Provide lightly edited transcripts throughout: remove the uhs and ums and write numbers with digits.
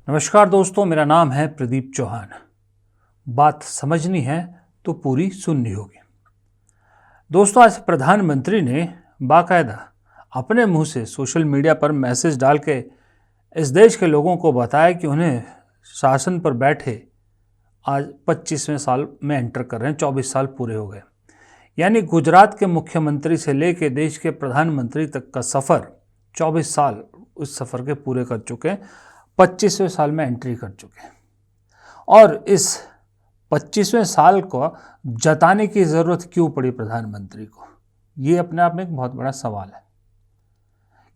नमस्कार दोस्तों, मेरा नाम है प्रदीप चौहान। बात समझनी है तो पूरी सुननी होगी। दोस्तों, आज प्रधानमंत्री ने बाकायदा अपने मुंह से सोशल मीडिया पर मैसेज डाल के इस देश के लोगों को बताया कि उन्हें शासन पर बैठे आज 25वें साल में एंटर कर रहे हैं। 24 साल पूरे हो गए। यानी गुजरात के मुख्यमंत्री से लेकर देश के प्रधानमंत्री तक का सफ़र 24 साल उस सफ़र के पूरे कर चुके हैं। 25वें साल में एंट्री कर चुके हैं और इस 25वें साल को जताने की ज़रूरत क्यों पड़ी प्रधानमंत्री को, ये अपने आप में एक बहुत बड़ा सवाल है।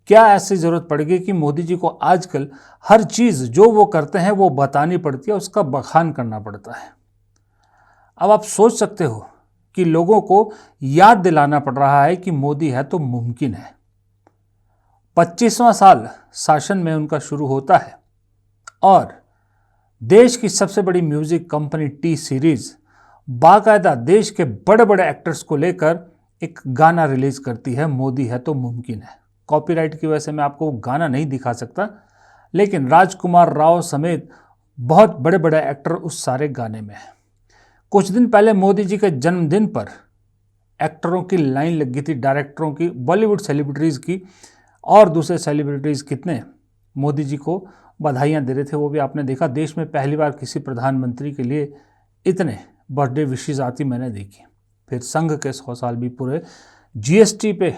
क्या ऐसी ज़रूरत पड़ेगी कि मोदी जी को आजकल हर चीज़ जो वो करते हैं वो बतानी पड़ती है, उसका बखान करना पड़ता है। अब आप सोच सकते हो कि लोगों को याद दिलाना पड़ रहा है कि मोदी है तो मुमकिन है। 25वां साल शासन में उनका शुरू होता है और देश की सबसे बड़ी म्यूजिक कंपनी टी सीरीज बाकायदा देश के बड़े बड़े एक्टर्स को लेकर एक गाना रिलीज करती है, मोदी है तो मुमकिन है। कॉपीराइट की वजह से मैं आपको गाना नहीं दिखा सकता, लेकिन राजकुमार राव समेत बहुत बड़े बड़े एक्टर उस सारे गाने में हैं। कुछ दिन पहले मोदी जी के जन्मदिन पर एक्टरों की लाइन लगी थी, डायरेक्टरों की, बॉलीवुड सेलिब्रिटीज़ की और दूसरे सेलिब्रिटीज़ कितने मोदी जी को बधाइयाँ दे रहे थे। वो भी आपने देखा। देश में पहली बार किसी प्रधानमंत्री के लिए इतने बर्थडे विशेष आती मैंने देखी। फिर संघ के 100 साल भी पूरे। जीएसटी पे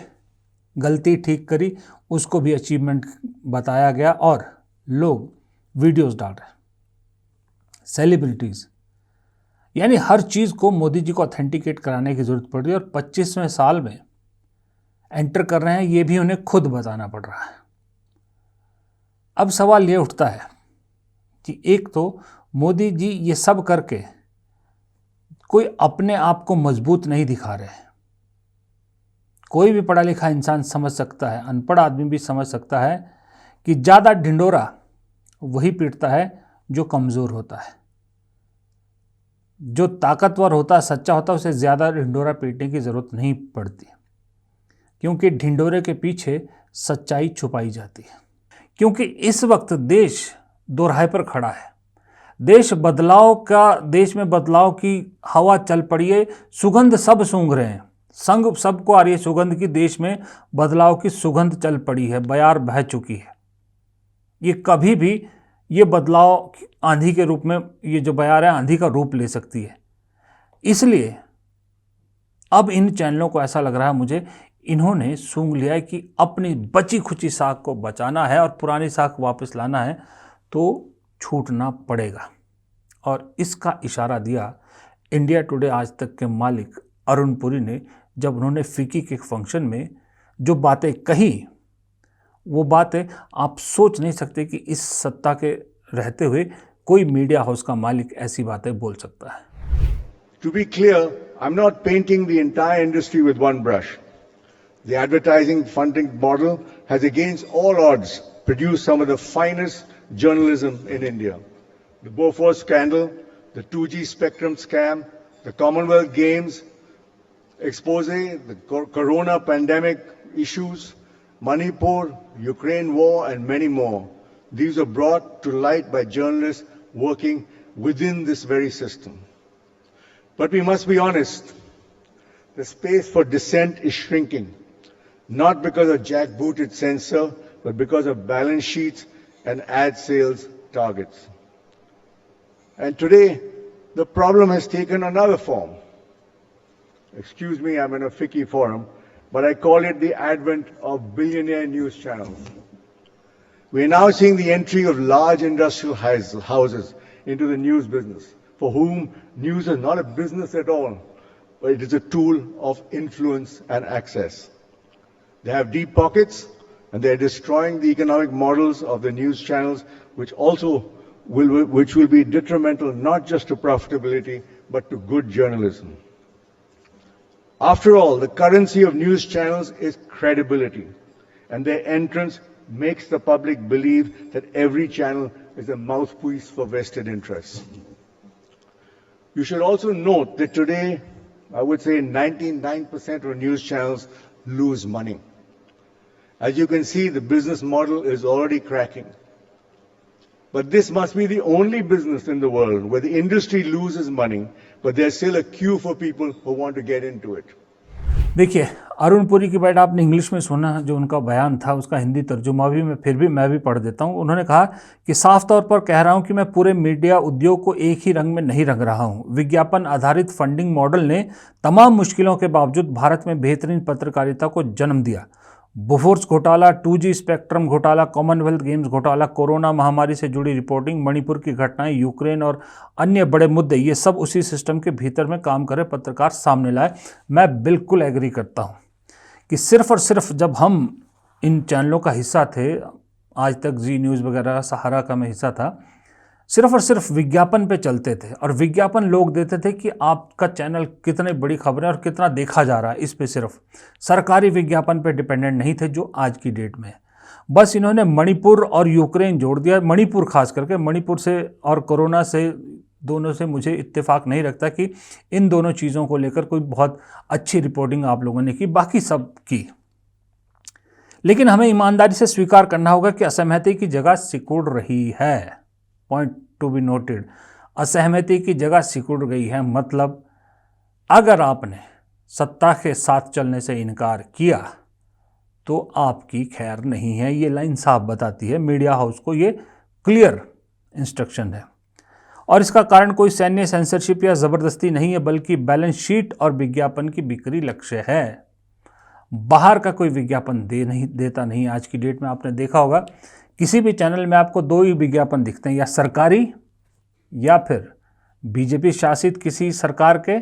गलती ठीक करी, उसको भी अचीवमेंट बताया गया और लोग वीडियोस डाल रहे हैं। सेलिब्रिटीज़, यानी हर चीज़ को मोदी जी को ऑथेंटिकेट कराने की ज़रूरत पड़ रही है और 25वें साल में एंटर कर रहे हैं, ये भी उन्हें खुद बताना पड़ रहा है। अब सवाल ये उठता है कि एक तो मोदी जी ये सब करके कोई अपने आप को मजबूत नहीं दिखा रहे हैं। कोई भी पढ़ा लिखा इंसान समझ सकता है, अनपढ़ आदमी भी समझ सकता है कि ज़्यादा ढिंडोरा वही पीटता है जो कमज़ोर होता है। जो ताकतवर होता है, सच्चा होता है, उसे ज़्यादा ढिंडोरा पीटने की ज़रूरत नहीं पड़ती, क्योंकि ढिंडोरे के पीछे सच्चाई छुपाई जाती है। क्योंकि इस वक्त देश दोराहे पर खड़ा है। देश में बदलाव की हवा चल पड़ी है। सुगंध सब सूंघ रहे हैं, संग सबको आ रही है सुगंध की। देश में बदलाव की सुगंध चल पड़ी है, बयार बह चुकी है। ये कभी भी ये बदलाव आंधी के रूप में, ये जो बयार है आंधी का रूप ले सकती है। इसलिए अब इन चैनलों को ऐसा लग रहा है मुझे, इन्होंने सूंघ लिया है कि अपनी बची खुची साख को बचाना है और पुरानी साख वापस लाना है तो छूटना पड़ेगा। और इसका इशारा दिया इंडिया टुडे आज तक के मालिक अरुण पुरी ने, जब उन्होंने फिक्की के फंक्शन में जो बातें कही, वो बातें आप सोच नहीं सकते कि इस सत्ता के रहते हुए कोई मीडिया हाउस का मालिक ऐसी बातें बोल सकता है। To be clear, I'm not painting the entire industry with one brush. The advertising funding model has against all odds produced some of the finest journalism in India. The Bofors scandal, the 2G spectrum scam, the Commonwealth Games expose, the corona pandemic issues, Manipur, Ukraine war and many more. These are brought to light by journalists working within this very system. But we must be honest, the space for dissent is shrinking. Not because of jackbooted censor, but because of balance sheets and ad sales targets. And today, the problem has taken another form. Excuse me, I'm in a FICCI forum, but I call it the advent of billionaire news channels. We are now seeing the entry of large industrial houses into the news business, for whom news is not a business at all, but it is a tool of influence and access. They have deep pockets, and they are destroying the economic models of the news channels, which will be detrimental not just to profitability, but to good journalism. After all, the currency of news channels is credibility, and their entrance makes the public believe that every channel is a mouthpiece for vested interests. You should also note that today, I would say 99% of news channels lose money. As you can see, the business model is already cracking. But this must be the only business in the world where the industry loses money, but there's still a queue for people who want to get into it. देखिए, अरुण पुरी की बात आपने English में सुना, जो उनका बयान था उसका हिंदी तर्जुमा भी मैं भी पढ़ देता हूं। उन्होंने कहा कि साफ तौर पर कह रहा हूं कि मैं पूरे मीडिया उद्योग को एक ही रंग में नहीं रंग रहा हूं। विज्ञापन आधारित फंडिंग मॉडल ने तमाम मुश्किलों के बावजूद भारत में बेहतरीन पत्रकारिता को जन्म दिया। बोफोर्स घोटाला, 2G स्पेक्ट्रम घोटाला, कॉमनवेल्थ गेम्स घोटाला, कोरोना महामारी से जुड़ी रिपोर्टिंग, मणिपुर की घटनाएं, यूक्रेन और अन्य बड़े मुद्दे, ये सब उसी सिस्टम के भीतर में काम करे पत्रकार सामने लाए। मैं बिल्कुल एग्री करता हूं कि सिर्फ और सिर्फ जब हम इन चैनलों का हिस्सा थे, आज तक जी न्यूज़ वगैरह, सहारा का मैं हिस्सा था, सिर्फ और सिर्फ विज्ञापन पे चलते थे और विज्ञापन लोग देते थे कि आपका चैनल कितने बड़ी खबरें और कितना देखा जा रहा है, इस पे सिर्फ सरकारी विज्ञापन पे डिपेंडेंट नहीं थे जो आज की डेट में है। बस इन्होंने मणिपुर और यूक्रेन जोड़ दिया। मणिपुर खास करके, मणिपुर से और कोरोना से, दोनों से मुझे इत्तेफाक नहीं रखता कि इन दोनों चीज़ों को लेकर कोई बहुत अच्छी रिपोर्टिंग आप लोगों ने की, बाकी सब की। लेकिन हमें ईमानदारी से स्वीकार करना होगा कि असहमति की जगह सिकुड़ रही है। पॉइंट टू बी नोटेड, असहमति की जगह सिकुड़ गई है। मतलब अगर आपने सत्ता के साथ चलने से इनकार किया तो आपकी खैर नहीं है। ये लाइन साफ बताती है, मीडिया हाउस को ये क्लियर इंस्ट्रक्शन है। और इसका कारण कोई सैन्य सेंसरशिप या ज़बरदस्ती नहीं है, बल्कि बैलेंस शीट और विज्ञापन की बिक्री लक्ष्य है। बाहर का कोई विज्ञापन देता नहीं। आज की डेट में आपने देखा होगा किसी भी चैनल में आपको दो ही विज्ञापन दिखते हैं, या सरकारी या फिर बीजेपी शासित किसी सरकार के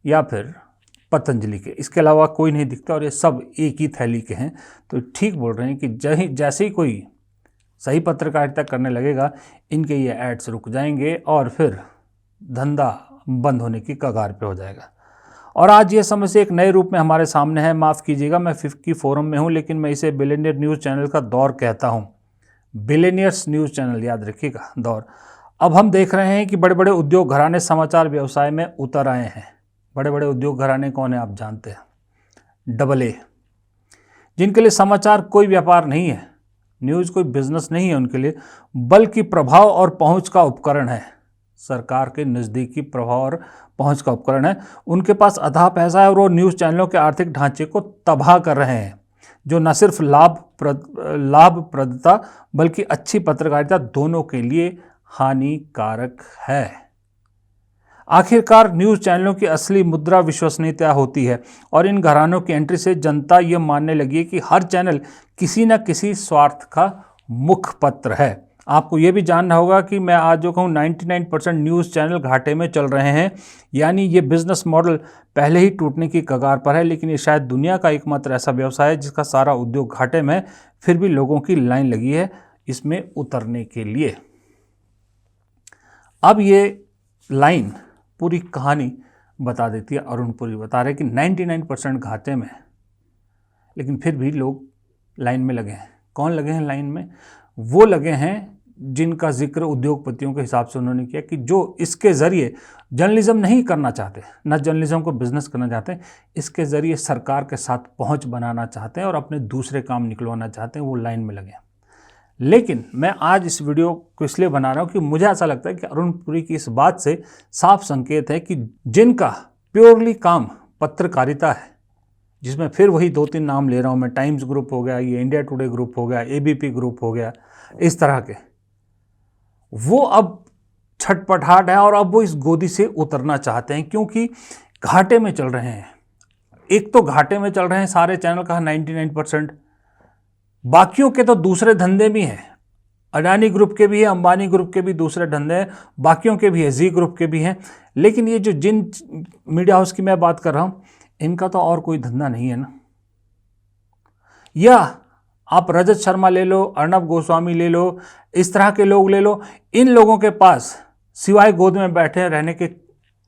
या फिर पतंजलि के, इसके अलावा कोई नहीं दिखता और ये सब एक ही थैली के हैं। तो ठीक बोल रहे हैं कि जैसे ही कोई सही पत्रकारिता करने लगेगा, इनके ये एड्स रुक जाएंगे और फिर धंधा बंद होने की कगार पे हो जाएगा। और आज ये समस्या एक नए रूप में हमारे सामने है। माफ़ कीजिएगा, मैं फिफ्की फोरम में हूँ, लेकिन मैं इसे बिलियनियर न्यूज़ चैनल का दौर कहता हूँ। बिलियनियर्स न्यूज़ चैनल, याद रखिएगा, दौर। अब हम देख रहे हैं कि बड़े बड़े उद्योग घराने समाचार व्यवसाय में उतर आए हैं। बड़े बड़े उद्योग घराने कौन है आप जानते हैं? AA, जिनके लिए समाचार कोई व्यापार नहीं है, न्यूज़ कोई बिजनेस नहीं है उनके लिए, बल्कि प्रभाव और पहुंच का उपकरण है। सरकार के नज़दीकी प्रभाव और पहुंच का उपकरण है। उनके पास अथाह पैसा है और वो न्यूज़ चैनलों के आर्थिक ढांचे को तबाह कर रहे हैं, जो न सिर्फ लाभप्रदता बल्कि अच्छी पत्रकारिता दोनों के लिए हानिकारक है। आखिरकार न्यूज़ चैनलों की असली मुद्रा विश्वसनीयता होती है और इन घरानों की एंट्री से जनता ये मानने लगी है कि हर चैनल किसी न किसी स्वार्थ का मुखपत्र है। आपको ये भी जानना होगा कि मैं आज जो कहूँ 99% न्यूज़ चैनल घाटे में चल रहे हैं, यानी ये बिजनेस मॉडल पहले ही टूटने की कगार पर है। लेकिन ये शायद दुनिया का एकमात्र ऐसा व्यवसाय है जिसका सारा उद्योग घाटे में, फिर भी लोगों की लाइन लगी है इसमें उतरने के लिए। अब ये लाइन पूरी कहानी बता देती है। अरुण पुरी बता रहे कि 99% घाटे में, लेकिन फिर भी लोग लाइन में लगे हैं। कौन लगे हैं लाइन में? वो लगे हैं जिनका जिक्र उद्योगपतियों के हिसाब से उन्होंने किया कि जो इसके ज़रिए जर्नलिज्म नहीं करना चाहते, न जर्नलिज्म को बिजनेस करना चाहते, इसके ज़रिए सरकार के साथ पहुंच बनाना चाहते हैं और अपने दूसरे काम निकलवाना चाहते हैं, वो लाइन में लगे हैं। लेकिन मैं आज इस वीडियो को इसलिए बना रहा हूँ कि मुझे ऐसा लगता है कि अरुण पुरी की इस बात से साफ संकेत है कि जिनका प्योरली काम पत्रकारिता है, जिसमें फिर वही 2-3 नाम ले रहा हूँ मैं, टाइम्स ग्रुप हो गया, ये इंडिया टुडे ग्रुप हो गया, ABP ग्रुप हो गया, इस तरह के, वो अब छटपटाहट है और अब वो इस गोदी से उतरना चाहते हैं क्योंकि घाटे में चल रहे हैं। एक तो घाटे में चल रहे हैं सारे चैनल का 99%, बाकियों के तो दूसरे धंधे भी हैं। अडानी ग्रुप के भी है, अंबानी ग्रुप के भी दूसरे धंधे हैं, बाकियों के भी है, जी ग्रुप के भी हैं। लेकिन ये जो जिन मीडिया हाउस की मैं बात कर रहा हूँ, इनका तो और कोई धंधा नहीं है ना। या आप रजत शर्मा ले लो, अर्नब गोस्वामी ले लो, इस तरह के लोग ले लो, इन लोगों के पास सिवाय गोद में बैठे रहने के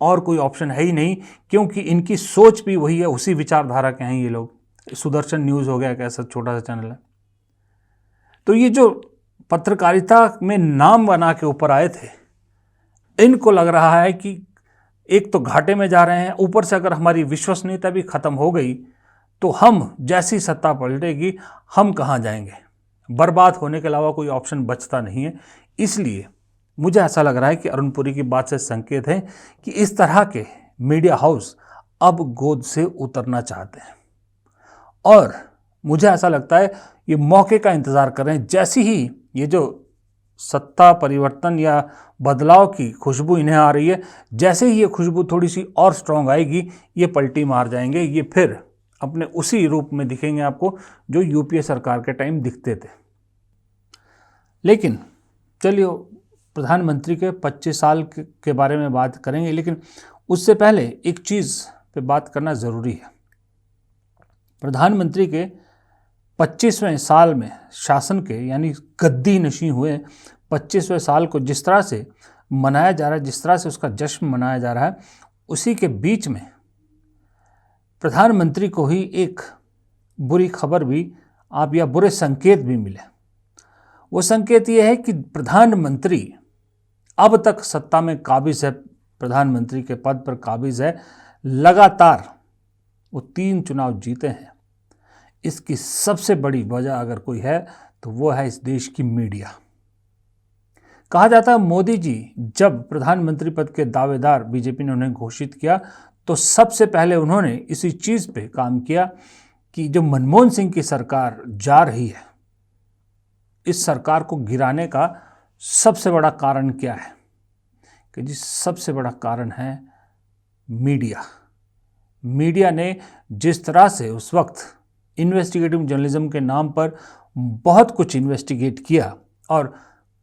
और कोई ऑप्शन है ही नहीं, क्योंकि इनकी सोच भी वही है, उसी विचारधारा के हैं ये लोग। सुदर्शन न्यूज़ हो गया, कैसा छोटा सा चैनल है। तो ये जो पत्रकारिता में नाम बना के ऊपर आए थे, इनको लग रहा है कि एक तो घाटे में जा रहे हैं, ऊपर से अगर हमारी विश्वसनीयता भी खत्म हो गई तो हम जैसी सत्ता पलटेगी हम कहाँ जाएंगे। बर्बाद होने के अलावा कोई ऑप्शन बचता नहीं है। इसलिए मुझे ऐसा लग रहा है कि अरुण पुरी की बात से संकेत है कि इस तरह के मीडिया हाउस अब गोद से उतरना चाहते हैं और मुझे ऐसा लगता है ये मौके का इंतज़ार कर रहे हैं। जैसे ही ये जो सत्ता परिवर्तन या बदलाव की खुशबू इन्हें आ रही है, जैसे ही ये खुशबू थोड़ी सी और स्ट्रांग आएगी, ये पलटी मार जाएंगे, ये फिर अपने उसी रूप में दिखेंगे आपको जो यूपीए सरकार के टाइम दिखते थे। लेकिन चलिए प्रधानमंत्री के 25 साल के बारे में बात करेंगे, लेकिन उससे पहले एक चीज़ पे बात करना ज़रूरी है। प्रधानमंत्री के 25वें साल में शासन के यानी गद्दी नशीं हुए 25वें साल को जिस तरह से मनाया जा रहा है, जिस तरह से उसका जश्न मनाया जा रहा है, उसी के बीच में प्रधानमंत्री को ही एक बुरी खबर भी आप या बुरे संकेत भी मिले। वो संकेत ये है कि प्रधानमंत्री अब तक सत्ता में काबिज है, प्रधानमंत्री के पद पर काबिज है, लगातार वो 3 चुनाव जीते हैं। इसकी सबसे बड़ी वजह अगर कोई है तो वो है इस देश की मीडिया। कहा जाता है मोदी जी जब प्रधानमंत्री पद के दावेदार बीजेपी ने उन्हें घोषित किया तो सबसे पहले उन्होंने इसी चीज़ पे काम किया कि जो मनमोहन सिंह की सरकार जा रही है, इस सरकार को गिराने का सबसे बड़ा कारण क्या है कि जी सबसे बड़ा कारण है मीडिया। मीडिया ने जिस तरह से उस वक्त इन्वेस्टिगेटिव जर्नलिज्म के नाम पर बहुत कुछ इन्वेस्टिगेट किया और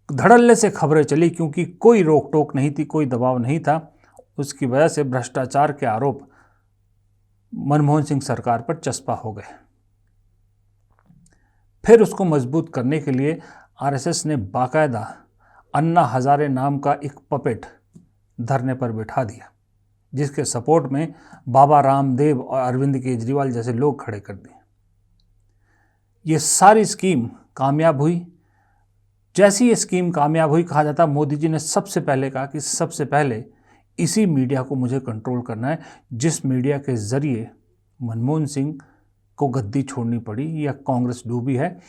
धड़ल्ले से खबरें चली, क्योंकि कोई रोक टोक नहीं थी, कोई दबाव नहीं था, उसकी वजह से भ्रष्टाचार के आरोप मनमोहन सिंह सरकार पर चस्पा हो गए। फिर उसको मजबूत करने के लिए आरएसएस ने बाकायदा अन्ना हजारे नाम का एक पपेट धरने पर बिठा दिया, जिसके सपोर्ट में बाबा रामदेव और अरविंद केजरीवाल जैसे लोग खड़े कर दिए। ये सारी स्कीम कामयाब हुई। जैसी ये स्कीम कामयाब हुई, कहा जाता मोदी जी ने सबसे पहले कहा कि सबसे पहले इसी मीडिया को मुझे कंट्रोल करना है, जिस मीडिया के ज़रिए मनमोहन सिंह को गद्दी छोड़नी पड़ी या कांग्रेस डूबी है,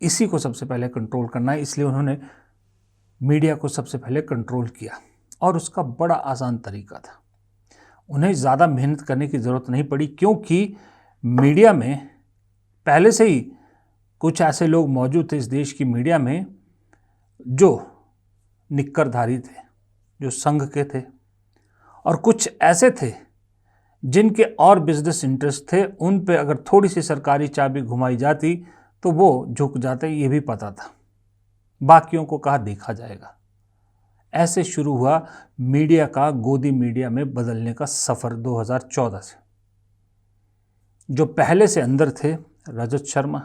इसी को सबसे पहले कंट्रोल करना है। इसलिए उन्होंने मीडिया को सबसे पहले कंट्रोल किया और उसका बड़ा आसान तरीका था। उन्हें ज़्यादा मेहनत करने की ज़रूरत नहीं पड़ी, क्योंकि मीडिया में पहले से ही कुछ ऐसे लोग मौजूद थे इस देश की मीडिया में जो निक्करधारी थे, जो संघ के थे, और कुछ ऐसे थे जिनके और बिजनेस इंटरेस्ट थे। उन पे अगर थोड़ी सी सरकारी चाबी घुमाई जाती तो वो झुक जाते, ये भी पता था। बाकियों को कहा देखा जाएगा। ऐसे शुरू हुआ मीडिया का गोदी मीडिया में बदलने का सफ़र 2014 से। जो पहले से अंदर थे, रजत शर्मा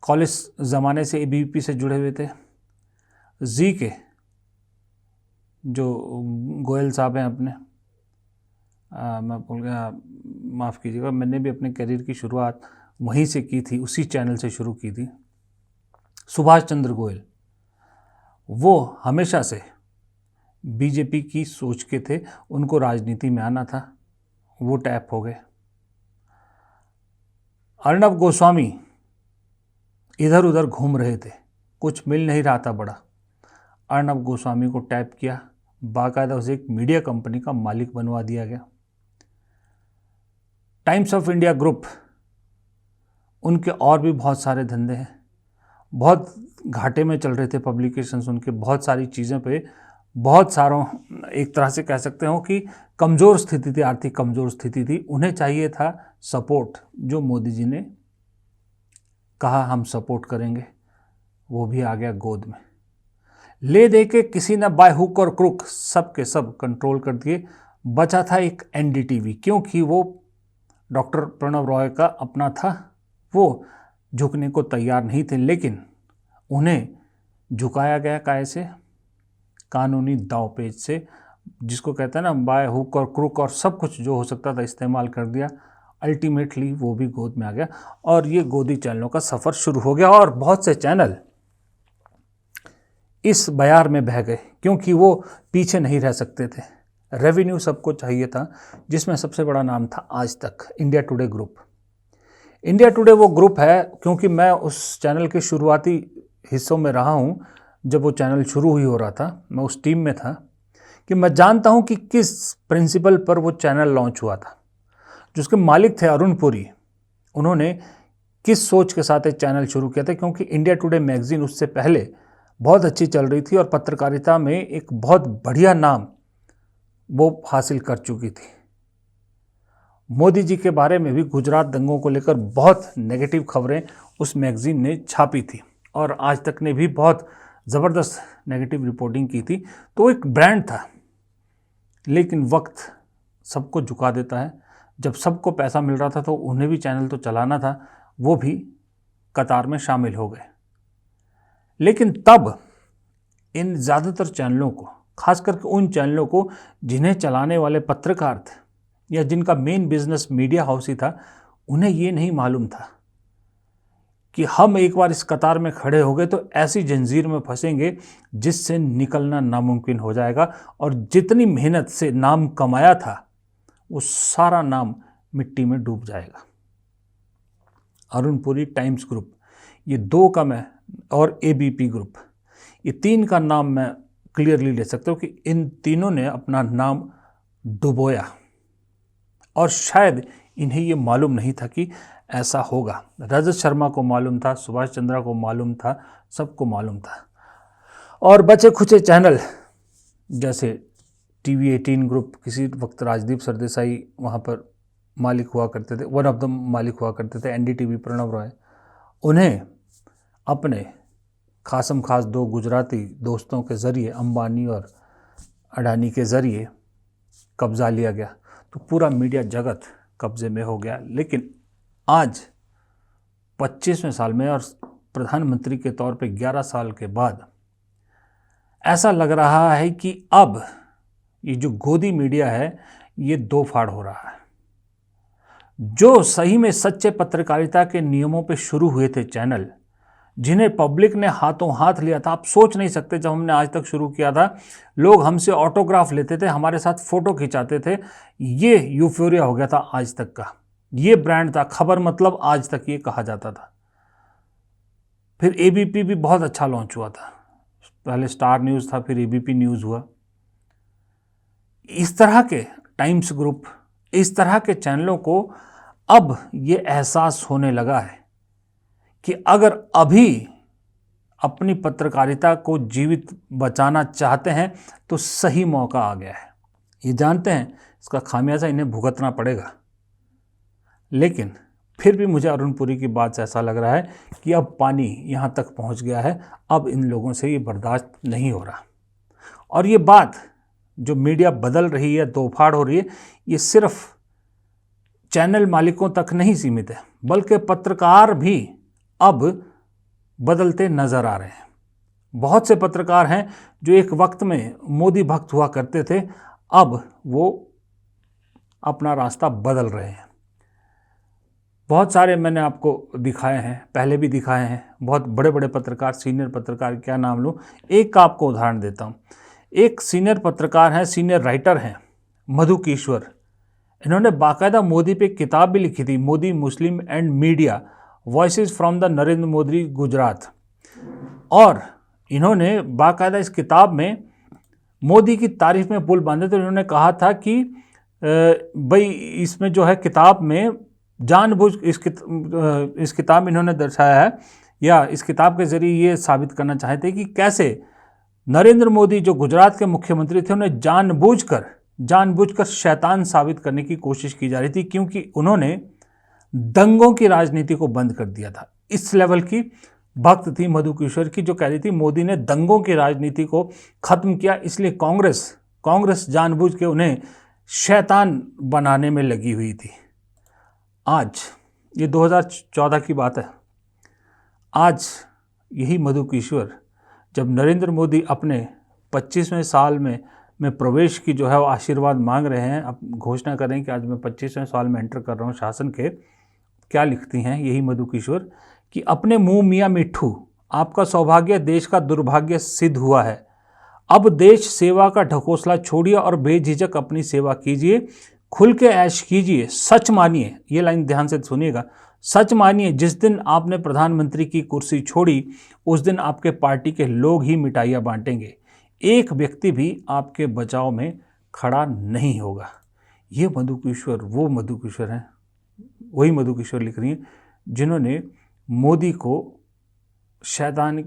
कॉलेज ज़माने से एबीवीपी से जुड़े हुए थे, जी के जो गोयल साहब हैं अपने, मैं भूल गया, माफ़ कीजिएगा, मैंने भी अपने करियर की शुरुआत वहीं से की थी, उसी चैनल से शुरू की थी। सुभाष चंद्र गोयल, वो हमेशा से बीजेपी की सोच के थे, उनको राजनीति में आना था, वो टैप हो गए। अर्णब गोस्वामी इधर उधर घूम रहे थे, कुछ मिल नहीं रहा था बड़ा। अर्णब गोस्वामी को टैप किया, बाकायदा उसे एक मीडिया कंपनी का मालिक बनवा दिया गया। टाइम्स ऑफ इंडिया ग्रुप, उनके और भी बहुत सारे धंधे हैं, बहुत घाटे में चल रहे थे पब्लिकेशंस उनके, बहुत सारी चीज़ों पे, बहुत सारों, एक तरह से कह सकते हो कि कमज़ोर स्थिति थी, आर्थिक कमज़ोर स्थिति थी। उन्हें चाहिए था सपोर्ट, जो मोदी जी ने कहा हम सपोर्ट करेंगे, वो भी आ गया गोद में। ले दे के किसी ने बाय हुक और क्रुक सब के सब कंट्रोल कर दिए। बचा था एक एनडीटीवी, क्योंकि वो डॉक्टर प्रणव रॉय का अपना था, वो झुकने को तैयार नहीं थे, लेकिन उन्हें झुकाया गया कैसे? कानूनी दावपेच से, जिसको कहते हैं ना बाय हुक और क्रुक, और सब कुछ जो हो सकता था इस्तेमाल कर दिया। अल्टीमेटली वो भी गोद में आ गया और ये गोदी चैनलों का सफ़र शुरू हो गया। और बहुत से चैनल इस बयार में बह गए, क्योंकि वो पीछे नहीं रह सकते थे। रेवेन्यू सबको चाहिए था, जिसमें सबसे बड़ा नाम था आज तक India today group. India today वो ग्रुप है, क्योंकि मैं उस चैनल के शुरुआती हिस्सों में रहा हूँ, जब वो चैनल शुरू ही हो रहा था, मैं उस टीम में था, कि मैं जानता हूं कि किस प्रिंसिपल पर वो चैनल लॉन्च हुआ था। जिसके मालिक थे अरुण पुरी, उन्होंने किस सोच के साथ एक चैनल शुरू किया था, क्योंकि इंडिया टुडे मैगजीन उससे पहले बहुत अच्छी चल रही थी और पत्रकारिता में एक बहुत बढ़िया नाम वो हासिल कर चुकी थी। मोदी जी के बारे में भी गुजरात दंगों को लेकर बहुत नेगेटिव खबरें उस मैगजीन ने छापी थी और आज तक ने भी बहुत ज़बरदस्त नेगेटिव रिपोर्टिंग की थी। तो एक ब्रांड था, लेकिन वक्त सबको झुका देता है। जब सबको पैसा मिल रहा था तो उन्हें भी चैनल तो चलाना था, वो भी कतार में शामिल हो गए। लेकिन तब इन ज़्यादातर चैनलों को, खास करके उन चैनलों को जिन्हें चलाने वाले पत्रकार थे या जिनका मेन बिजनेस मीडिया हाउस ही था, उन्हें ये नहीं मालूम था कि हम एक बार इस कतार में खड़े हो गए तो ऐसी जंजीर में फंसेंगे जिससे निकलना नामुमकिन हो जाएगा और जितनी मेहनत से नाम कमाया था वो सारा नाम मिट्टी में डूब जाएगा। अरुण पुरी, टाइम्स ग्रुप, ये दो का मैं, और एबीपी ग्रुप, ये तीन का नाम मैं क्लियरली ले सकता हूँ कि इन तीनों ने अपना नाम डुबोया और शायद इन्हें ये मालूम नहीं था कि ऐसा होगा। रजत शर्मा को मालूम था, सुभाष चंद्रा को मालूम था, सबको मालूम था। और बचे खुचे चैनल जैसे टीवी 18 ग्रुप, किसी वक्त राजदीप सरदेसाई वहाँ पर मालिक हुआ करते थे, वन ऑफ द मालिक हुआ करते थे, एनडीटीवी प्रणव रॉय, उन्हें अपने खासम खास दो गुजराती दोस्तों के ज़रिए, अंबानी और अडानी के ज़रिए कब्ज़ा लिया गया। तो पूरा मीडिया जगत कब्ज़े में हो गया। लेकिन आज 25वें साल में और प्रधानमंत्री के तौर पे 11 साल के बाद ऐसा लग रहा है कि अब ये जो गोदी मीडिया है ये दो फाड़ हो रहा है। जो सही में सच्चे पत्रकारिता के नियमों पे शुरू हुए थे चैनल, जिन्हें पब्लिक ने हाथों हाथ लिया था, आप सोच नहीं सकते, जब हमने आज तक शुरू किया था लोग हमसे ऑटोग्राफ लेते थे, हमारे साथ फ़ोटो खिंचाते थे, ये यूफोरिया हो गया था आज तक का। ये ब्रांड था, खबर मतलब आज तक ये कहा जाता था। फिर एबीपी भी बहुत अच्छा लॉन्च हुआ था, पहले स्टार न्यूज़ था, फिर एबीपी न्यूज़ हुआ। इस तरह के टाइम्स ग्रुप, इस तरह के चैनलों को अब ये एहसास होने लगा है कि अगर अभी अपनी पत्रकारिता को जीवित बचाना चाहते हैं तो सही मौका आ गया है। ये जानते हैं इसका खामियाजा इन्हें भुगतना पड़ेगा, लेकिन फिर भी मुझे अरुण पुरी की बात से ऐसा लग रहा है कि अब पानी यहाँ तक पहुँच गया है, अब इन लोगों से ये बर्दाश्त नहीं हो रहा। और ये बात जो मीडिया बदल रही है, दो फाड़ हो रही है, ये सिर्फ चैनल मालिकों तक नहीं सीमित है, बल्कि पत्रकार भी अब बदलते नज़र आ रहे हैं। बहुत से पत्रकार हैं जो एक वक्त में मोदी भक्त हुआ करते थे, अब वो अपना रास्ता बदल रहे हैं। बहुत सारे मैंने आपको दिखाए हैं, पहले भी दिखाए हैं, बहुत बड़े बड़े पत्रकार, सीनियर पत्रकार, क्या नाम लूँ, एक का आपको उदाहरण देता हूँ। एक सीनियर पत्रकार हैं, सीनियर राइटर हैं, मधु कीश्वर। इन्होंने बाकायदा मोदी पे किताब भी लिखी थी, Modi, Muslim and media, voices from the Narendra Modi Gujarat. और इन्होंने बाकायदा इस किताब में मोदी की तारीफ में पुल बांधे। तो इन्होंने कहा था कि भाई इसमें जो है किताब में जानबूझ इस किताब में इन्होंने दर्शाया है, या इस किताब के ज़रिए ये साबित करना चाहते कि कैसे नरेंद्र मोदी जो गुजरात के मुख्यमंत्री थे, उन्हें जानबूझकर शैतान साबित करने की कोशिश की जा रही थी, क्योंकि उन्होंने दंगों की राजनीति को बंद कर दिया था। इस लेवल की भक्त थी मधु कीश्वर की, जो कह रही थी मोदी ने दंगों की राजनीति को ख़त्म किया, इसलिए कांग्रेस जानबूझ के उन्हें शैतान बनाने में लगी हुई थी। आज ये 2014 की बात है, आज यही मधु कीश्वर जब नरेंद्र मोदी अपने 25वें साल में प्रवेश की जो है वो आशीर्वाद मांग रहे हैं, अब घोषणा कर रहे हैं कि आज मैं 25वें साल में एंटर कर रहा हूँ शासन के, क्या लिखती हैं यही मधु कीश्वर कि अपने मुंह मियाँ मिट्ठू, आपका सौभाग्य देश का दुर्भाग्य सिद्ध हुआ है। अब देश सेवा का ढकोसला छोड़िए और बेझिझक अपनी सेवा कीजिए, खुल के ऐश कीजिए, सच मानिए, ये लाइन ध्यान से सुनिएगा, सच मानिए, जिस दिन आपने प्रधानमंत्री की कुर्सी छोड़ी उस दिन आपके पार्टी के लोग ही मिठाइयाँ बांटेंगे, एक व्यक्ति भी आपके बचाव में खड़ा नहीं होगा। ये मधु किशोर वो मधु किशोर हैं, वही मधु किशोर लिख रही हैं जिन्होंने मोदी को शैतान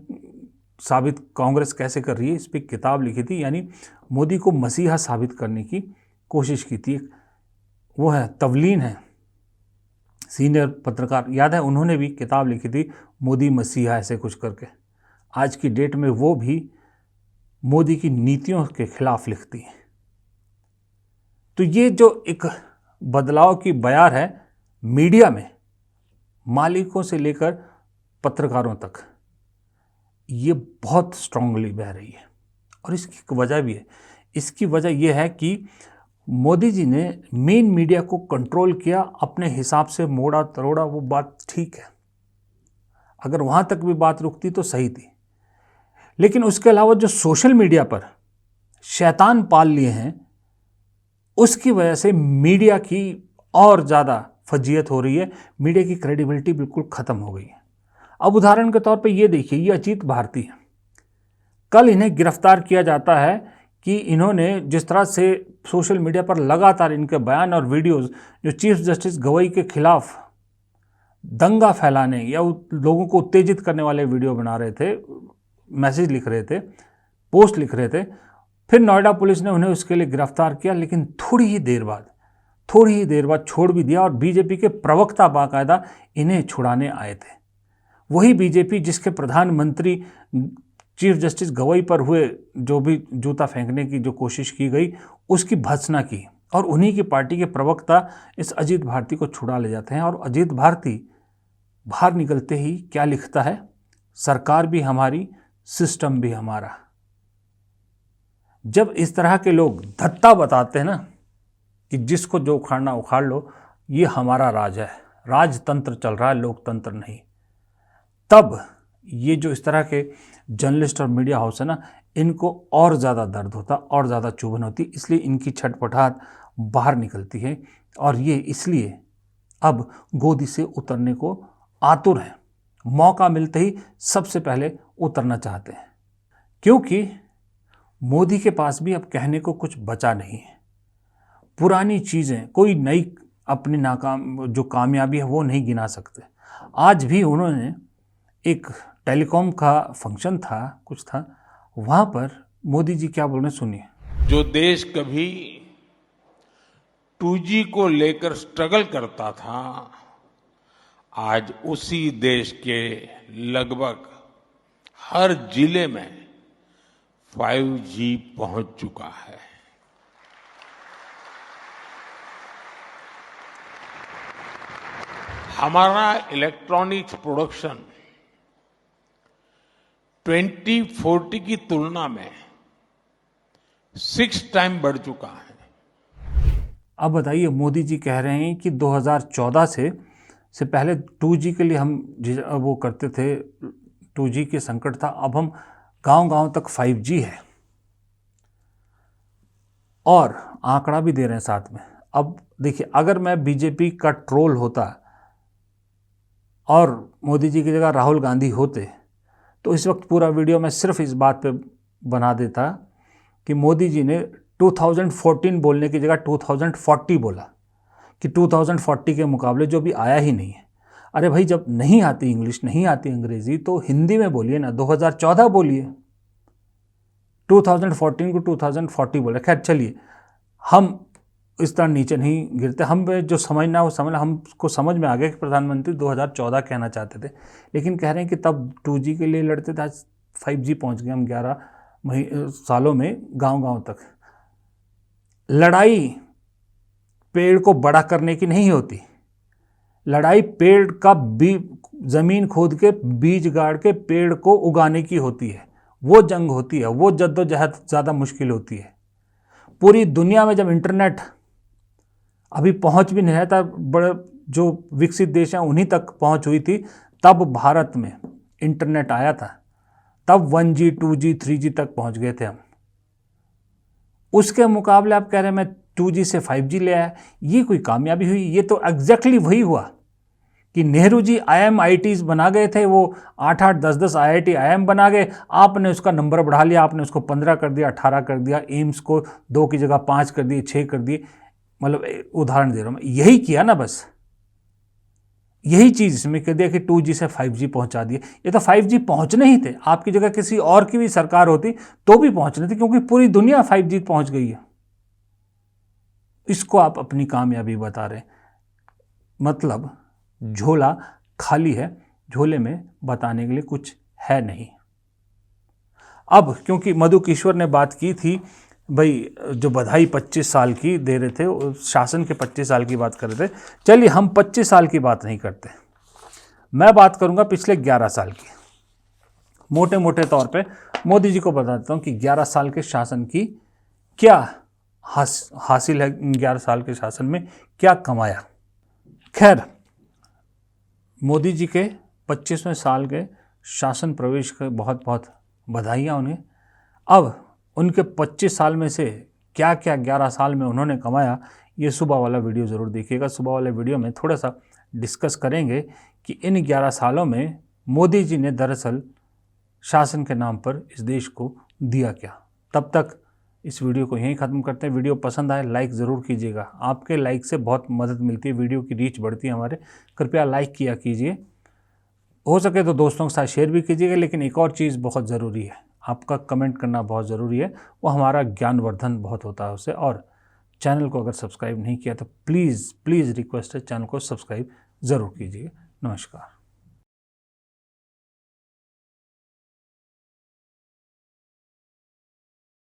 साबित कांग्रेस कैसे कर रही है इस पर किताब लिखी थी, यानी मोदी को मसीहा साबित करने की कोशिश की थी। वो है तवलीन है, सीनियर पत्रकार, याद है उन्होंने भी किताब लिखी थी मोदी मसीहा ऐसे कुछ करके। आज की डेट में वो भी मोदी की नीतियों के खिलाफ लिखती है। तो ये जो एक बदलाव की बयार है मीडिया में, मालिकों से लेकर पत्रकारों तक, ये बहुत स्ट्रांगली बह रही है। और इसकी वजह भी है, इसकी वजह यह है कि मोदी जी ने मेन मीडिया को कंट्रोल किया, अपने हिसाब से मोड़ा तरोड़ा, वो बात ठीक है, अगर वहाँ तक भी बात रुकती तो सही थी। लेकिन उसके अलावा जो सोशल मीडिया पर शैतान पाल लिए हैं, उसकी वजह से मीडिया की और ज़्यादा फजीयत हो रही है, मीडिया की क्रेडिबिलिटी बिल्कुल ख़त्म हो गई है। अब उदाहरण के तौर पे ये देखिए, ये अजीत भारती है, कल इन्हें गिरफ्तार किया जाता है कि इन्होंने जिस तरह से सोशल मीडिया पर लगातार इनके बयान और वीडियोस जो चीफ जस्टिस गवई के खिलाफ दंगा फैलाने या लोगों को उत्तेजित करने वाले वीडियो बना रहे थे, मैसेज लिख रहे थे, पोस्ट लिख रहे थे, फिर नोएडा पुलिस ने उन्हें उसके लिए गिरफ्तार किया। लेकिन थोड़ी ही देर बाद छोड़ भी दिया और बीजेपी के प्रवक्ता बाकायदा इन्हें छुड़ाने आए थे। वही बीजेपी जिसके प्रधानमंत्री चीफ जस्टिस गवई पर हुए जो भी जूता फेंकने की जो कोशिश की गई उसकी भर्त्सना की, और उन्हीं की पार्टी के प्रवक्ता इस अजीत भारती को छुड़ा ले जाते हैं। और अजीत भारती बाहर निकलते ही क्या लिखता है, सरकार भी हमारी, सिस्टम भी हमारा। जब इस तरह के लोग धत्ता बताते हैं ना कि जिसको जो उखाड़ना उखाड़ लो, ये हमारा राज है, राजतंत्र चल रहा है, लोकतंत्र नहीं, तब ये जो इस तरह के जर्नलिस्ट और मीडिया हाउस है ना, इनको और ज़्यादा दर्द होता, और ज़्यादा चुभन होती, इसलिए इनकी छटपटाहट बाहर निकलती है। और ये इसलिए अब गोदी से उतरने को आतुर हैं, मौका मिलते ही सबसे पहले उतरना चाहते हैं, क्योंकि मोदी के पास भी अब कहने को कुछ बचा नहीं है। पुरानी चीज़ें, कोई नई अपनी जो कामयाबी है वो नहीं गिना सकते। आज भी उन्होंने एक टेलीकॉम का फंक्शन था, कुछ था, वहाँ पर मोदी जी क्या बोल रहे हैं, सुनिए। जो देश कभी 2G को लेकर स्ट्रगल करता था, आज उसी देश के लगभग हर जिले में 5G पहुंच चुका है। हमारा इलेक्ट्रॉनिक्स प्रोडक्शन 2040 की तुलना में 6 टाइम बढ़ चुका है। अब बताइए, मोदी जी कह रहे हैं कि 2014 से पहले 2G के लिए हम वो करते थे, 2G के संकट था, अब हम गांव-गांव तक 5G है, और आंकड़ा भी दे रहे हैं साथ में। अब देखिए, अगर मैं बीजेपी का ट्रोल होता और मोदी जी की जगह राहुल गांधी होते तो इस वक्त पूरा वीडियो मैं सिर्फ इस बात पे बना देता कि मोदी जी ने 2014 बोलने की जगह 2040 बोला, कि 2040 के मुकाबले जो भी आया ही नहीं है। अरे भाई, जब नहीं आती इंग्लिश, नहीं आती अंग्रेजी, तो हिंदी में बोलिए ना, 2014 बोलिए, 2014 को 2040 बोले। खैर चलिए, हम इस तरह नीचे नहीं गिरते, हम जो समझना वो समझना, हमको समझ में आ गया कि प्रधानमंत्री 2014 कहना चाहते थे, लेकिन कह रहे हैं कि तब 2G के लिए लड़ते थे, आज 5G पहुंच गए हम 11 सालों में गांव-गांव तक। लड़ाई पेड़ को बड़ा करने की नहीं होती, लड़ाई पेड़ का जमीन खोद के बीज गाड़ के पेड़ को उगाने की होती है। वो जंग होती है, वो जद्दोजहद ज़्यादा मुश्किल होती है। पूरी दुनिया में जब इंटरनेट अभी पहुंच भी नहीं रहता, बड़े जो विकसित देश हैं उन्हीं तक पहुंच हुई थी, तब भारत में इंटरनेट आया था, तब 1G 2G 3G तक पहुंच गए थे हम। उसके मुकाबले आप कह रहे हैं मैं 2G से 5G ले आया, ये कोई कामयाबी हुई? ये तो एग्जैक्टली वही हुआ कि नेहरू जी IIMs बना गए थे, वो 8-8, 10-10 IIT IIM बना गए, आपने उसका नंबर बढ़ा लिया, आपने उसको 15 कर दिया, 18 कर दिया, एम्स को 2 की जगह 5 कर दिए, 6 कर दिए। मतलब उदाहरण दे रहा हूँ मैं, यही किया ना, बस यही चीज़ इसमें कर दिया कि 2G से 5G पहुंचा दिए। ये तो 5G पहुंचने ही थे, आपकी जगह किसी और की भी सरकार होती तो भी पहुंचने थे, क्योंकि पूरी दुनिया 5G पहुंच गई है। इसको आप अपनी कामयाबी बता रहे हैं। मतलब झोला खाली है, झोले में बताने के लिए कुछ है नहीं। अब क्योंकि मधु किश्वर ने बात की थी, भाई जो बधाई 25 साल की दे रहे थे, शासन के 25 साल की बात कर रहे थे, चलिए हम 25 साल की बात नहीं करते, मैं बात करूंगा पिछले 11 साल की। मोटे मोटे तौर पे मोदी जी को बता देता हूं कि 11 साल के शासन की क्या हासिल है, 11 साल के शासन में क्या कमाया। खैर, मोदी जी के 25वें साल के शासन प्रवेश के बहुत बहुत बधाइयाँ उन्हें। अब उनके 25 साल में से क्या क्या 11 साल में उन्होंने कमाया, ये सुबह वाला वीडियो ज़रूर देखिएगा। सुबह वाले वीडियो में थोड़ा सा डिस्कस करेंगे कि इन 11 सालों में मोदी जी ने दरअसल शासन के नाम पर इस देश को दिया क्या। तब तक इस वीडियो को यहीं ख़त्म करते हैं। वीडियो पसंद आए लाइक ज़रूर कीजिएगा, आपके लाइक से बहुत मदद मिलती है, वीडियो की रीच बढ़ती है हमारे। कृपया लाइक किया कीजिए, हो सके तो दोस्तों के साथ शेयर भी कीजिएगा। लेकिन एक और चीज़ बहुत ज़रूरी है, आपका कमेंट करना बहुत ज़रूरी है, वो हमारा ज्ञानवर्धन बहुत होता है उससे। और चैनल को अगर सब्सक्राइब नहीं किया तो प्लीज़ रिक्वेस्ट है, चैनल को सब्सक्राइब ज़रूर कीजिए। नमस्कार।